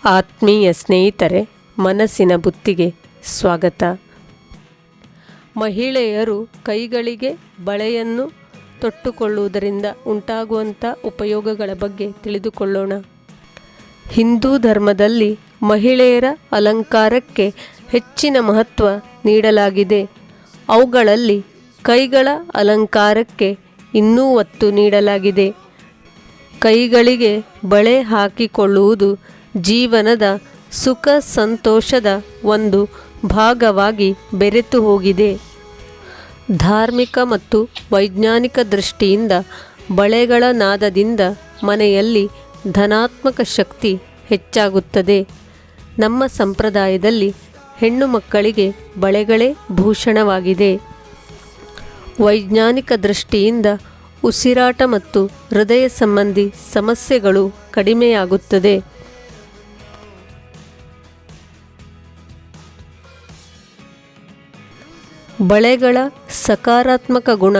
ಆತ್ಮೀಯ ಸ್ನೇಹಿತರೆ, ಮನಸ್ಸಿನ ಬುತ್ತಿಗೆ ಸ್ವಾಗತ. ಮಹಿಳೆಯರು ಕೈಗಳಿಗೆ ಬಳೆಯನ್ನು ತೊಟ್ಟುಕೊಳ್ಳುವುದರಿಂದ ಉಂಟಾಗುವಂಥ ಉಪಯೋಗಗಳ ಬಗ್ಗೆ ತಿಳಿದುಕೊಳ್ಳೋಣ. ಹಿಂದೂ ಧರ್ಮದಲ್ಲಿ ಮಹಿಳೆಯರ ಅಲಂಕಾರಕ್ಕೆ ಹೆಚ್ಚಿನ ಮಹತ್ವ ನೀಡಲಾಗಿದೆ. ಅವುಗಳಲ್ಲಿ ಕೈಗಳ ಅಲಂಕಾರಕ್ಕೆ ಇನ್ನೂ ಒತ್ತು ನೀಡಲಾಗಿದೆ. ಕೈಗಳಿಗೆ ಬಳೆ ಹಾಕಿಕೊಳ್ಳುವುದು ಜೀವನದ ಸುಖ ಸಂತೋಷದ ಒಂದು ಭಾಗವಾಗಿ ಬೆರೆತು ಹೋಗಿದೆ. ಧಾರ್ಮಿಕ ಮತ್ತು ವೈಜ್ಞಾನಿಕ ದೃಷ್ಟಿಯಿಂದ ಬಳೆಗಳ ನಾದದಿಂದ ಮನೆಯಲ್ಲಿ ಧನಾತ್ಮಕ ಶಕ್ತಿ ಹೆಚ್ಚಾಗುತ್ತದೆ. ನಮ್ಮ ಸಂಪ್ರದಾಯದಲ್ಲಿ ಹೆಣ್ಣು ಮಕ್ಕಳಿಗೆ ಬಳೆಗಳೇ ಭೂಷಣವಾಗಿದೆ. ವೈಜ್ಞಾನಿಕ ದೃಷ್ಟಿಯಿಂದ ಉಸಿರಾಟ ಮತ್ತು ಹೃದಯ ಸಂಬಂಧಿ ಸಮಸ್ಯೆಗಳು ಕಡಿಮೆಯಾಗುತ್ತದೆ. ಬಳೆಗಳ ಸಕಾರಾತ್ಮಕ ಗುಣ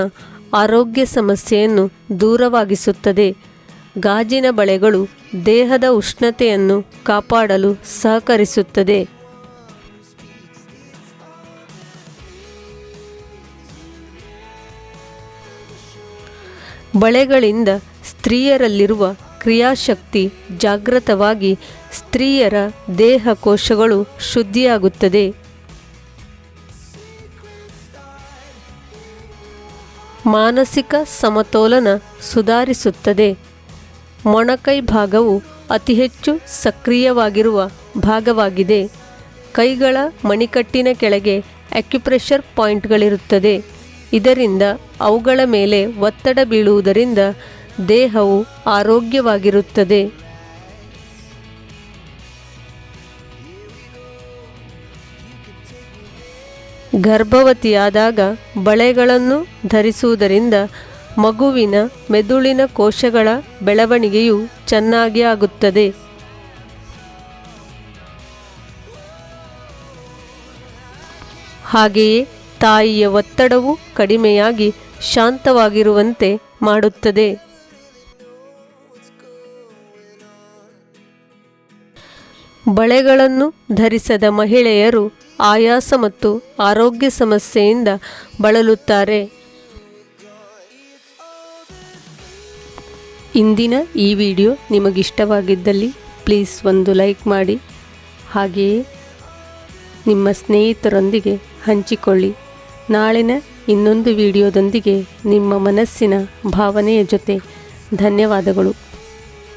ಆರೋಗ್ಯ ಸಮಸ್ಯೆಯನ್ನು ದೂರವಾಗಿಸುತ್ತದೆ. ಗಾಜಿನ ಬಳೆಗಳು ದೇಹದ ಉಷ್ಣತೆಯನ್ನು ಕಾಪಾಡಲು ಸಹಕರಿಸುತ್ತದೆ. ಬಳೆಗಳಿಂದ ಸ್ತ್ರೀಯರಲ್ಲಿರುವ ಕ್ರಿಯಾಶಕ್ತಿ ಜಾಗೃತವಾಗಿ ಸ್ತ್ರೀಯರ ದೇಹ ಕೋಶಗಳು ಶುದ್ಧಿಯಾಗುತ್ತದೆ. ಮಾನಸಿಕ ಸಮತೋಲನ ಸುಧಾರಿಸುತ್ತದೆ. ಮೊಣಕೈ ಭಾಗವು ಅತಿ ಹೆಚ್ಚು ಸಕ್ರಿಯವಾಗಿರುವ ಭಾಗವಾಗಿದೆ. ಕೈಗಳ ಮಣಿಕಟ್ಟಿನ ಕೆಳಗೆ ಅಕ್ಯುಪ್ರೆಷರ್ ಪಾಯಿಂಟ್ಗಳಿರುತ್ತದೆ. ಇದರಿಂದ ಅವುಗಳ ಮೇಲೆ ಒತ್ತಡ ಬೀಳುವುದರಿಂದ ದೇಹವು ಆರೋಗ್ಯವಾಗಿರುತ್ತದೆ. ಗರ್ಭವತಿಯಾದಾಗ ಬಳೆಗಳನ್ನು ಧರಿಸುವುದರಿಂದ ಮಗುವಿನ ಮೆದುಳಿನ ಕೋಶಗಳ ಬೆಳವಣಿಗೆಯು ಚೆನ್ನಾಗಿ ಆಗುತ್ತದೆ. ಹಾಗೆಯೇ ತಾಯಿಯ ಒತ್ತಡವು ಕಡಿಮೆಯಾಗಿ ಶಾಂತವಾಗಿರುವಂತೆ ಮಾಡುತ್ತದೆ. ಬಳೆಗಳನ್ನು ಧರಿಸದ ಮಹಿಳೆಯರು ಆಯಾಸ ಮತ್ತು ಆರೋಗ್ಯ ಸಮಸ್ಯೆಯಿಂದ ಬಳಲುತ್ತಾರೆ. ಇಂದಿನ ಈ ವಿಡಿಯೋ ನಿಮಗಿಷ್ಟವಾಗಿದ್ದಲ್ಲಿ ಪ್ಲೀಸ್ ಒಂದು ಲೈಕ್ ಮಾಡಿ. ಹಾಗೆಯೇ ನಿಮ್ಮ ಸ್ನೇಹಿತರೊಂದಿಗೆ ಹಂಚಿಕೊಳ್ಳಿ. ನಾಳಿನ ಇನ್ನೊಂದು ವಿಡಿಯೋದೊಂದಿಗೆ ನಿಮ್ಮ ಮನಸ್ಸಿನ ಭಾವನೆಯ ಜೊತೆ. ಧನ್ಯವಾದಗಳು.